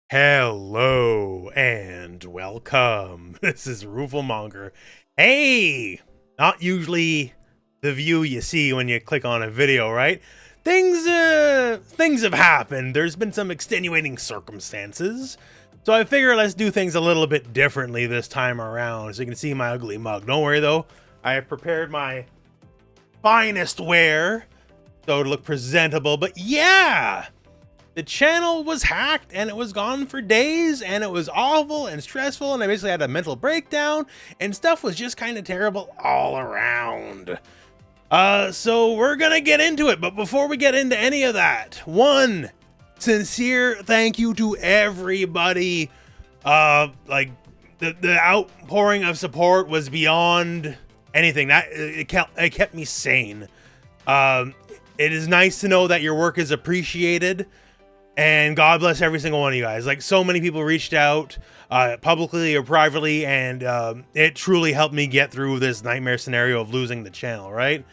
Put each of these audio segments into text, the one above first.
Hello and welcome. This is Rooflemonger. Hey, not usually the view you see when you click on a video, right? Things have happened. There's been some extenuating circumstances. So I figure let's do things a little bit differently this time around. So you can see my ugly mug. Don't worry though. I have prepared my finest wear so to look presentable. But yeah, the channel was hacked and it was gone for days and it was awful and stressful and I basically had a mental breakdown and stuff was just kind of terrible all around. So we're gonna get into it, but before we get into any of that, one sincere thank you to everybody. Like the outpouring of support was beyond anything. That it kept me sane. It is nice to know that your work is appreciated. And God bless every single one of you guys. Like, so many people reached out publicly or privately, and it truly helped me get through this nightmare scenario of losing the channel, right?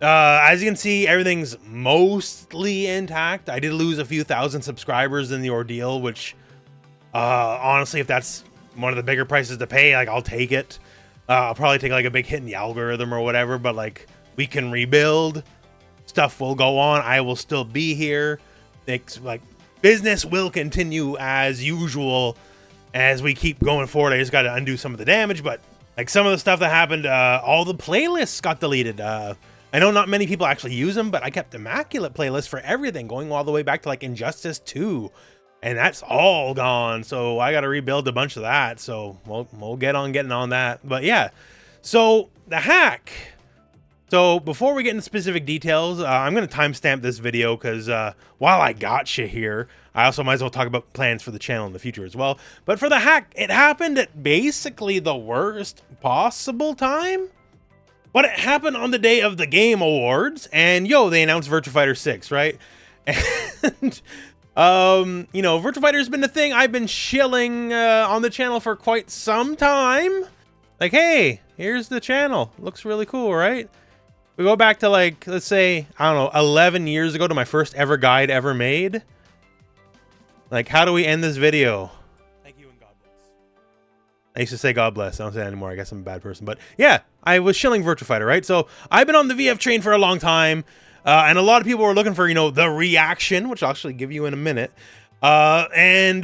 As you can see, everything's mostly intact. I did lose a few thousand subscribers in the ordeal, which honestly, if that's one of the bigger prices to pay, like, I'll take it. I'll probably take like a big hit in the algorithm or whatever, but like, we can rebuild. Stuff will go on. I will still be here. It's like, business will continue as usual as we keep going forward. I just got to undo some of the damage, but like some of the stuff that happened, all the playlists got deleted. I know not many people actually use them, but I kept immaculate playlists for everything going all the way back to like Injustice 2, and that's all gone. So I got to rebuild a bunch of that. So we'll get on getting on that. But yeah, so the hack. So before we get into specific details, I'm going to timestamp this video because while I got you here, I also might as well talk about plans for the channel in the future as well. But for the hack, it happened at basically the worst possible time. But it happened on the day of the Game Awards, and yo, they announced Virtua Fighter 6, right? And you know, Virtua Fighter's been a thing I've been shilling on the channel for quite some time. Like, hey, here's the channel. Looks really cool, right? We go back to like, let's say, I don't know, 11 years ago to my first ever guide ever made. Like, how do we end this video? Thank you and God bless. I used to say God bless. I don't say that anymore. I guess I'm a bad person. But yeah, I was shilling Virtua Fighter, right? So I've been on the VF train for a long time. And a lot of people were looking for, you know, the reaction, which I'll actually give you in a minute. And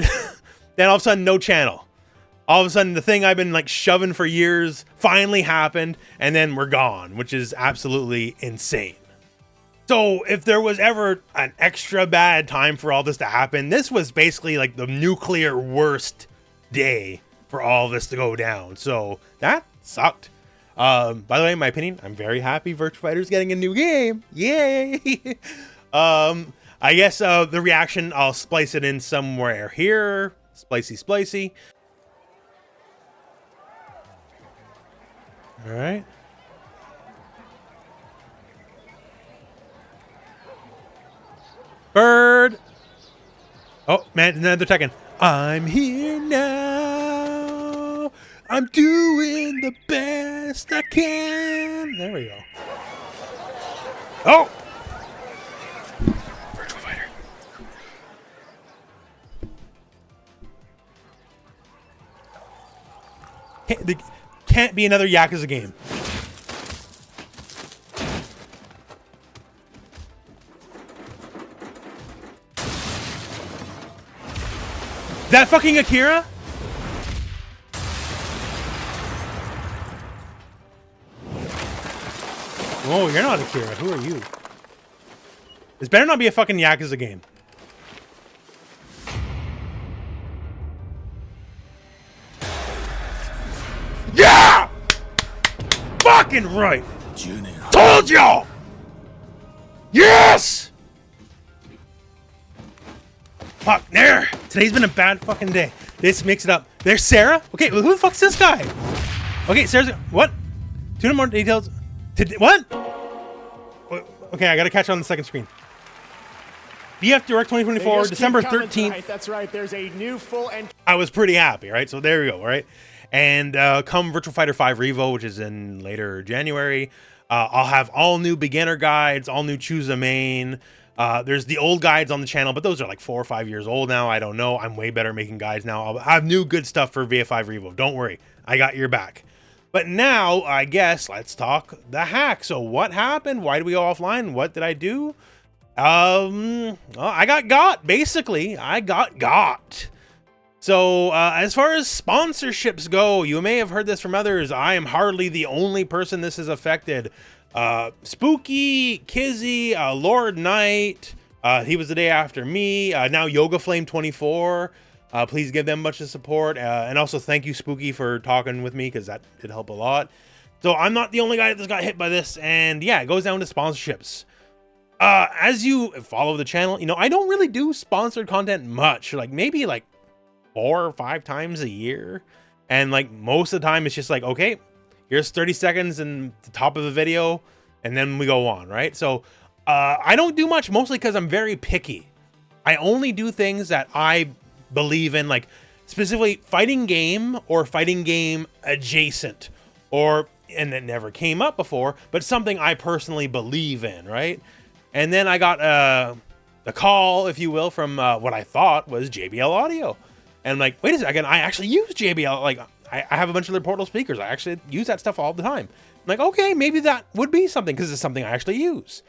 then all of a sudden, no channel. All of a sudden, the thing I've been like shoving for years finally happened, and then we're gone, which is absolutely insane. So if there was ever an extra bad time for all this to happen, this was basically like the nuclear worst day for all this to go down. So that sucked. By the way, in my opinion, I'm very happy Virtua Fighter's getting a new game. Yay! I guess the reaction, I'll splice it in somewhere here. Splicey. All right. Bird. Oh, man, another second. I'm here now. I'm doing the best I can. There we go. Oh! Virtua Fighter. Can't be another Yakuza game. That fucking Akira? Oh, you're not Akira. Who are you? This better not be a fucking Yakuza game. Yeah! Fucking right! Told y'all! Yes! Fuck, there! Today's been a bad fucking day. Let's mix it up. There's Sarah? Okay, who the fuck's this guy? Okay, Sarah's... What? 2 more details. What? Okay, I gotta catch on the second screen. VF Direct 2024, December 13th. That's right, there's a new full entry. I was pretty happy, right? So there we go, right? And come Virtua Fighter 5 Revo, which is in later January, I'll have all new beginner guides, all new choose a main, There's the old guides on the channel, but those are like 4 or 5 years old now. I don't know. I'm way better making guides now. I'll have new good stuff for VF5 Revo. Don't worry. I got your back. But now, I guess, let's talk the hack. So what happened? Why did we go offline? What did I do? Well, I got, basically. I got. So, as far as sponsorships go, you may have heard this from others. I am hardly the only person this has affected. Spooky, Kizzy, Lord Knight, he was the day after me, now Yoga Flame 24, please give them much of support, and also thank you, Spooky, for talking with me, because that did help a lot. So I'm not the only guy that's got hit by this, and yeah, it goes down to sponsorships. As you follow the channel, you know, I don't really do sponsored content much, like maybe like 4 or 5 times a year, and like most of the time it's just like, okay, here's 30 seconds in the top of the video, and then we go on, right? So I don't do much, mostly because I'm very picky. I only do things that I believe in, like specifically fighting game or fighting game adjacent, or, and it never came up before, but something I personally believe in, right? And then I got a call, if you will, from what I thought was JBL Audio. And I'm like, wait a second, I actually use JBL, like, I have a bunch of their portable speakers. I actually use that stuff all the time. I'm like, okay, maybe that would be something, because it's something I actually use.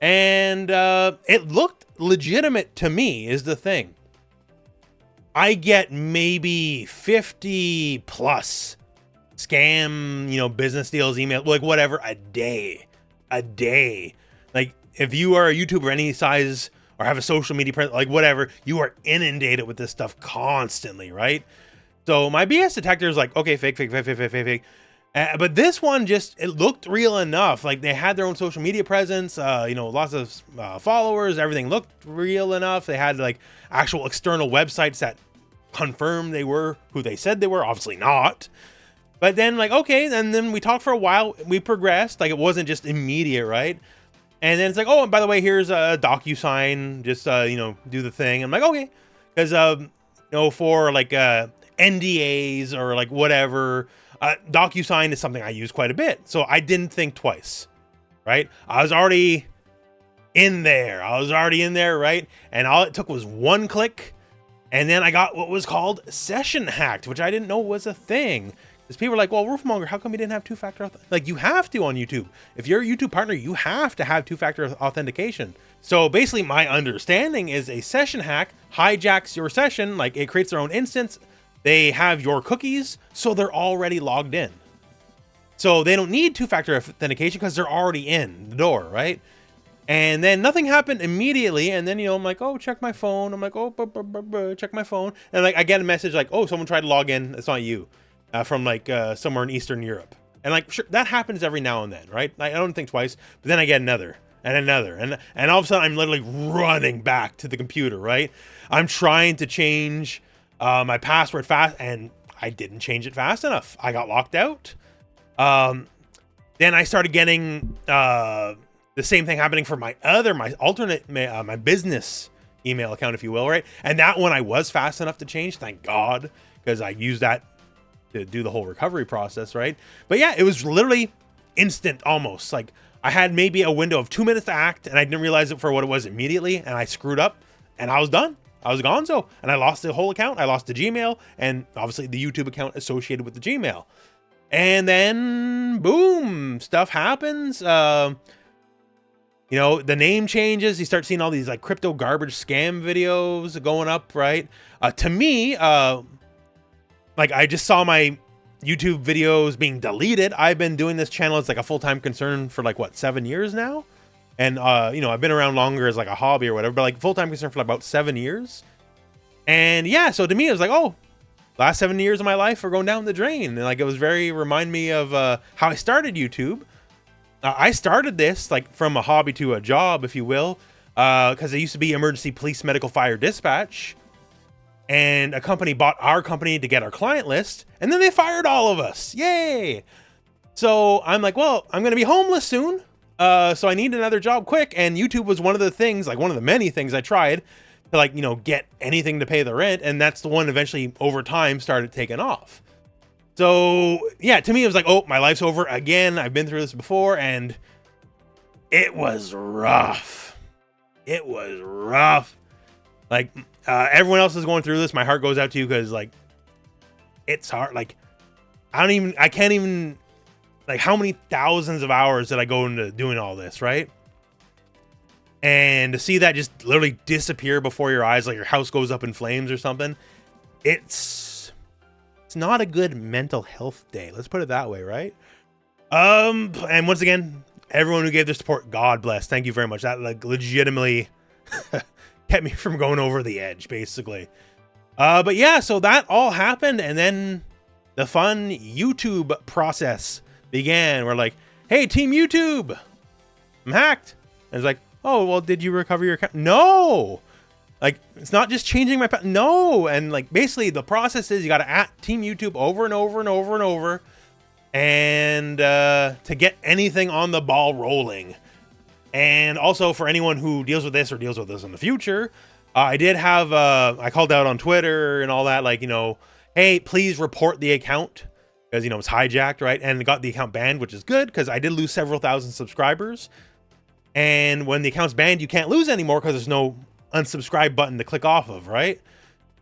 And it looked legitimate to me, is the thing. I get maybe 50 plus scam, you know, business deals, email, like whatever, a day. Like, if you are a YouTuber any size or have a social media presence, like whatever, you are inundated with this stuff constantly, right? So my BS detector is like, okay, fake. But this one just, it looked real enough. Like they had their own social media presence, you know, lots of followers, everything looked real enough. They had like actual external websites that confirmed they were who they said they were, obviously not. But then like, okay, and then we talked for a while, we progressed, like it wasn't just immediate, right? And then it's like, oh, and by the way, here's a DocuSign, just, you know, do the thing. I'm like, okay, because, you know, for like NDAs or like whatever, DocuSign is something I use quite a bit. So I didn't think twice, right? I was already in there, right? And all it took was one click. And then I got what was called session hacked, which I didn't know was a thing. Because people are like, well, Rooflemonger, how come you didn't have two-factor like you have to on YouTube? If you're a YouTube partner, you have to have two-factor authentication. So basically my understanding is a session hack hijacks your session, like it creates their own instance. They have your cookies, so they're already logged in. So they don't need two-factor authentication because they're already in the door, right? And then nothing happened immediately. And then, you know, I'm like, oh, check my phone. I'm like, oh, check my phone. And like, I get a message like, oh, someone tried to log in. It's not you. From like somewhere in Eastern Europe. And like, sure, that happens every now and then, right? I don't think twice, but then I get another and another. And all of a sudden I'm literally running back to the computer, right? I'm trying to change my password fast, and I didn't change it fast enough. I got locked out. Then I started getting the same thing happening for my alternate, my business email account, if you will, right? And that one I was fast enough to change, thank God, because I used that to do the whole recovery process, right? But yeah, it was literally instant, almost. Like I had maybe a window of 2 minutes to act, and I didn't realize it for what it was immediately, and I screwed up, and I was done. I was gonzo, and I lost the whole account. I lost the Gmail, and obviously the YouTube account associated with the Gmail. And then, boom, stuff happens. You know, the name changes. You start seeing all these like crypto garbage scam videos going up, right? To me, like I just saw my YouTube videos being deleted. I've been doing this channel as like a full-time concern for like what, 7 years now? And you know, I've been around longer as like a hobby or whatever, but like full-time concern for like about 7 years. And yeah, so to me it was like, oh, last 7 years of my life are going down the drain. And like it was very remind me of how I started YouTube. I started this like from a hobby to a job, if you will, because it used to be emergency police medical fire dispatch. And a company bought our company to get our client list, and then they fired all of us. Yay! So I'm like, well, I'm going to be homeless soon. So I need another job quick. And YouTube was one of the things, like one of the many things I tried to like, you know, get anything to pay the rent. And that's the one eventually over time started taking off. So yeah, to me, it was like, oh, my life's over again. I've been through this before, and it was rough. it was rough. Like, everyone else is going through this. My heart goes out to you because, like, it's hard. Like, I can't even, like, how many thousands of hours did I go into doing all this, right? And to see that just literally disappear before your eyes, like your house goes up in flames or something, it's not a good mental health day. Let's put it that way, right? And once again, everyone who gave their support, God bless. Thank you very much. That, like, legitimately kept me from going over the edge, basically. But yeah, so that all happened, and then the fun YouTube process began. We're like, hey, Team YouTube, I'm hacked. And it's like, oh, well, did you recover your account? No. Like, it's not just changing my no. And, like, basically the process is you got to at Team YouTube over and over and over and over, and to get anything on the ball rolling. And also, for anyone who deals with this or deals with this in the future, I did have I called out on Twitter and all that, like, you know, hey, please report the account, because, you know, it's hijacked, right? And got the account banned, which is good, because I did lose several thousand subscribers. And when the account's banned, you can't lose anymore because there's no unsubscribe button to click off of, right?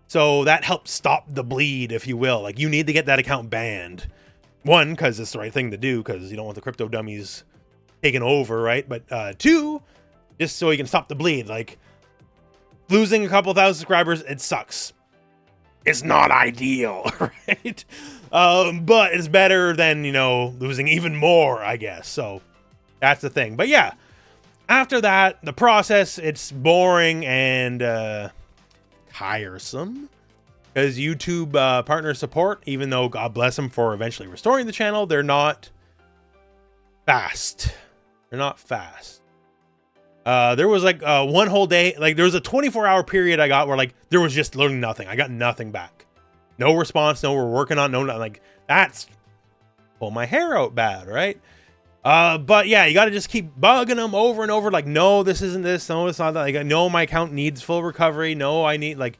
So that helps stop the bleed, if you will. Like, you need to get that account banned. One, because it's the right thing to do, because you don't want the crypto dummies taken over, right? But two, just so you can stop the bleed. Like, losing a couple thousand subscribers, it sucks. It's not ideal, right? But it's better than, you know, losing even more, I guess. So that's the thing. But yeah, after that, the process, it's boring and tiresome, because YouTube partner support, even though God bless them for eventually restoring the channel, they're not fast. They're not fast. There was like one whole day, like there was a 24-hour period I got where, like, there was just literally nothing. I got nothing back. No response. No, we're working on, no, like, that's pull my hair out bad, right? But yeah, you got to just keep bugging them over and over. Like, no, this isn't this. No, it's not that. Like, no, my account needs full recovery. No, I need, like,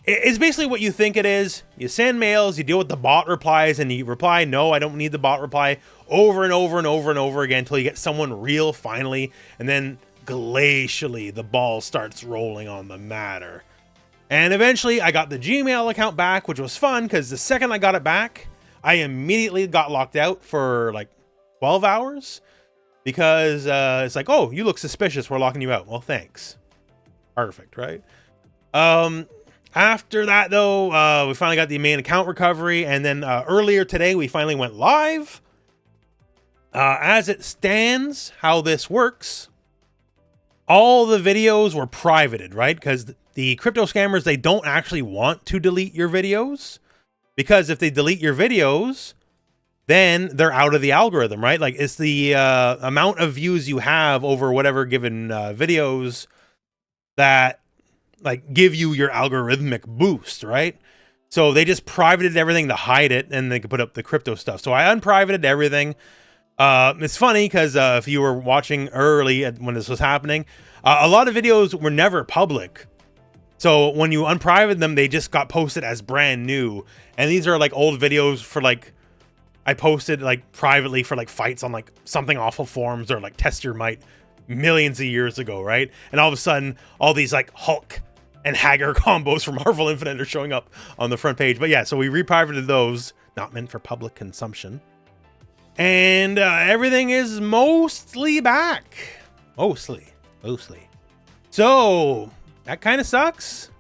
it's basically what you think it is. You send mails, you deal with the bot replies, and you reply, no, I don't need the bot reply, over and over and over and over again until you get someone real finally. And then glacially, the ball starts rolling on the matter. And eventually I got the Gmail account back, which was fun, because the second I got it back, I immediately got locked out for like 12 hours because it's like, oh, you look suspicious, we're locking you out. Well, thanks. Perfect, right? After that, though, we finally got the main account recovery, and then earlier today we finally went live. As it stands, how this works, all the videos were privated, right? Because the crypto scammers, they don't actually want to delete your videos, because if they delete your videos, then they're out of the algorithm, right? Like, it's the amount of views you have over whatever given videos that, like, give you your algorithmic boost, right? So they just privated everything to hide it, and they could put up the crypto stuff. So I unprivated everything. It's funny because if you were watching early when this was happening, a lot of videos were never public. So when you unprivate them, they just got posted as brand new. And these are like old videos for, like, I posted like privately for like fights on like something awful forums or like Test Your Might millions of years ago, right? And all of a sudden, all these like Hulk and Hager combos from Marvel Infinite are showing up on the front page. But yeah, so we reprivated those, not meant for public consumption. And everything is mostly back. Mostly. So that kind of sucks.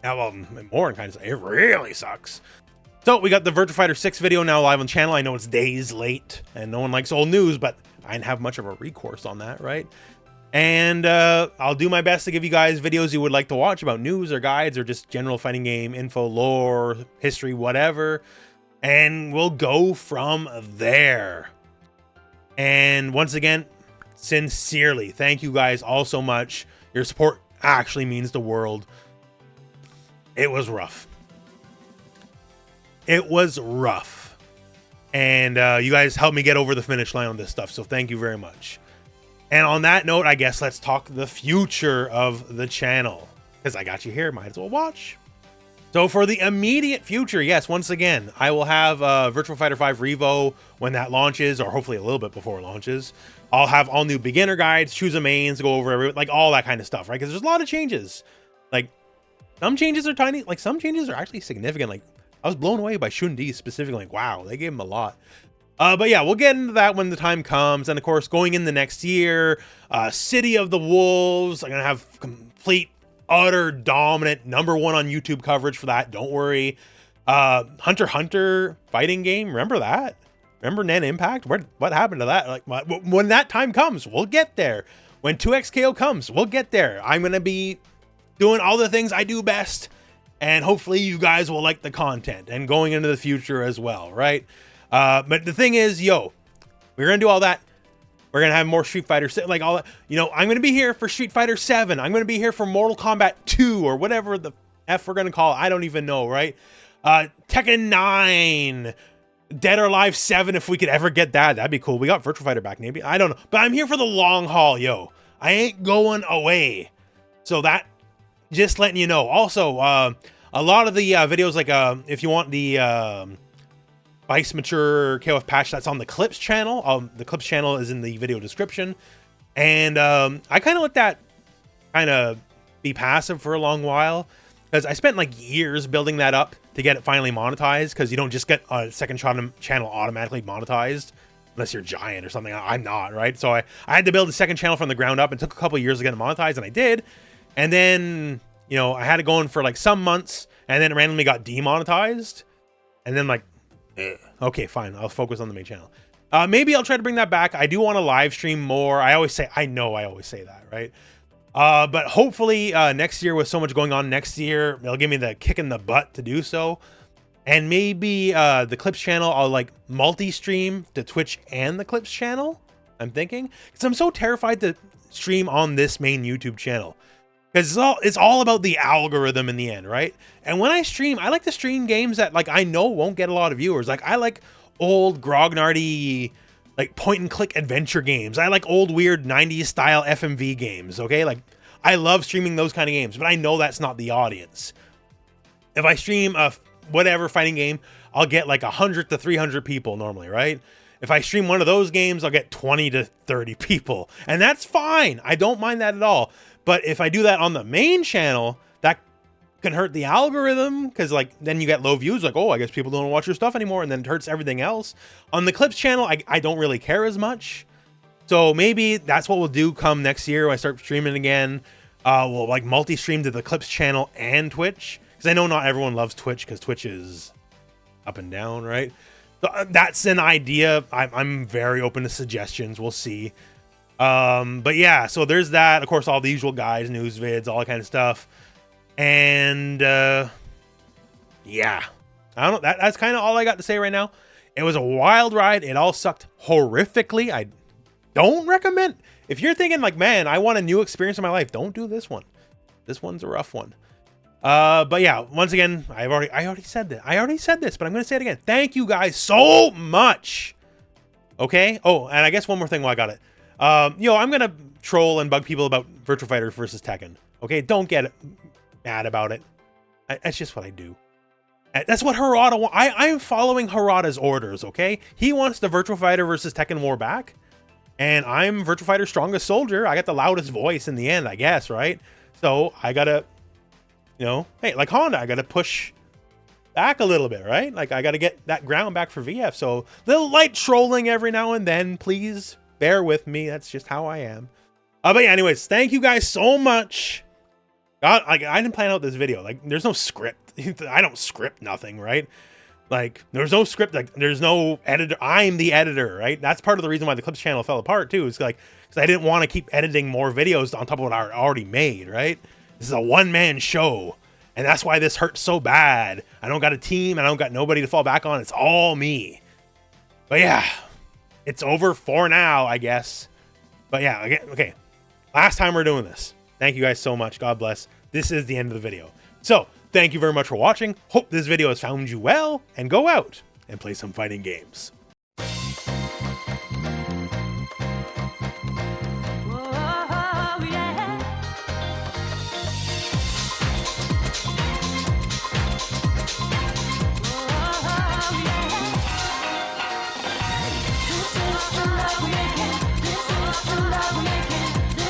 Now, well, more than kind of, it really sucks. So we got the Virtua Fighter 6 video now live on the channel. I know it's days late and no one likes old news, but I didn't have much of a recourse on that, right? And I'll do my best to give you guys videos you would like to watch about news or guides or just general fighting game info, lore, history, whatever. And we'll go from there. And once again, sincerely, thank you guys all so much. Your support actually means the world. It was rough. It was rough. And you guys helped me get over the finish line on this stuff. So thank you very much. And on that note, I guess let's talk the future of the channel. Because I got you here, might as well watch. So for the immediate future, yes, once again, I will have Virtua Fighter 5 Revo when that launches, or hopefully a little bit before it launches. I'll have all new beginner guides, choose a mains, go over like all that kind of stuff, right? Because there's a lot of changes. Like some changes are tiny, like some changes are actually significant. Like I was blown away by Shun-Di specifically. Like, wow, they gave him a lot. But yeah, we'll get into that when the time comes. And of course, going in the next year, City of the Wolves, I'm gonna have complete, utter dominant #1 on YouTube coverage for that. Don't worry. Hunter x Hunter fighting game, remember that? Remember Nen Impact? What happened to that? Like when that time comes, we'll get there. When 2XKO comes, we'll get there. I'm gonna be doing all the things I do best, and hopefully you guys will like the content and going into the future as well, right? But the thing is, we're gonna do all that. We're gonna have more Street Fighter, like all that. You know, I'm gonna be here for Street Fighter 7. I'm gonna be here for Mortal Kombat 2 or whatever the F we're gonna call it. I don't even know, right? Tekken 9, Dead or Alive 7. If we could ever get that, that'd be cool. We got Virtua Fighter back, maybe. I don't know, but I'm here for the long haul, I ain't going away. So that, just letting you know. Also, a lot of the videos, like if you want the Vice Mature KOF patch, that's on the Clips channel. The Clips channel is in the video description. And I kind of let that kind of be passive for a long while, because I spent like years building that up to get it finally monetized, because you don't just get a second channel automatically monetized unless you're giant or something. I'm not, right? So I had to build a second channel from the ground up, and it took a couple years to get it monetized, and I did. And then, I had it going for like some months, and then it randomly got demonetized. And then like, okay, fine, I'll focus on the main channel. Maybe I'll try to bring that back. I do want to live stream more. I always say that, right? But hopefully next year, with so much going on next year, it'll give me the kick in the butt to do so. And maybe the Clips channel, I'll like multi-stream to Twitch and the Clips channel, I'm thinking. Because I'm so terrified to stream on this main YouTube channel. Because it's all about the algorithm in the end, right? And when I stream, I like to stream games that like I know won't get a lot of viewers. Like I like old grognardy, like point and click adventure games. I like old weird 90s style FMV games, okay? Like I love streaming those kind of games, but I know that's not the audience. If I stream a whatever fighting game, I'll get like 100 to 300 people normally, right? If I stream one of those games, I'll get 20 to 30 people, and that's fine. I don't mind that at all. But if I do that on the main channel, that can hurt the algorithm, because like then you get low views, like, oh, I guess people don't watch your stuff anymore, and then it hurts everything else. On the Clips channel, I don't really care as much. So maybe that's what we'll do come next year when I start streaming again. We'll like multi-stream to the Clips channel and Twitch, because I know not everyone loves Twitch, because Twitch is up and down, right? So that's an idea. I'm very open to suggestions. We'll see. But yeah, so there's that. Of course, all the usual guys, news vids, all that kind of stuff. And yeah, I don't know. That's kind of all I got to say right now. It was a wild ride. It all sucked horrifically. I don't recommend. If you're thinking like, man, I want a new experience in my life, don't do this one. This one's a rough one. But yeah, once again, I already said that. I already said this, but I'm gonna say it again. Thank you guys so much. Okay. Oh, and I guess one more thing while I got it. I'm gonna troll and bug people about Virtua Fighter versus Tekken. Okay, don't get mad about it. That's just what I do. That's what Harada wants. I'm following Harada's orders. Okay, he wants the Virtua Fighter versus Tekken war back, and I'm Virtua Fighter's strongest soldier. I got the loudest voice in the end, I guess, right? So I gotta, hey, like Honda, I gotta push back a little bit, right? Like I gotta get that ground back for VF. So little light trolling every now and then, please. Bear with me. That's just how I am. But yeah, anyways, thank you guys so much. God, I didn't plan out this video. Like, there's no script. I don't script nothing, right? Like, there's no script. Like, there's no editor. I'm the editor, right? That's part of the reason why the Clips channel fell apart, too. It's like, because I didn't want to keep editing more videos on top of what I already made, right? This is a one-man show. And that's why this hurts so bad. I don't got a team. I don't got nobody to fall back on. It's all me. But yeah. It's over for now, I guess. But yeah, okay. Last time we're doing this. Thank you guys so much. God bless. This is the end of the video. So, thank you very much for watching. Hope this video has found you well. And go out and play some fighting games.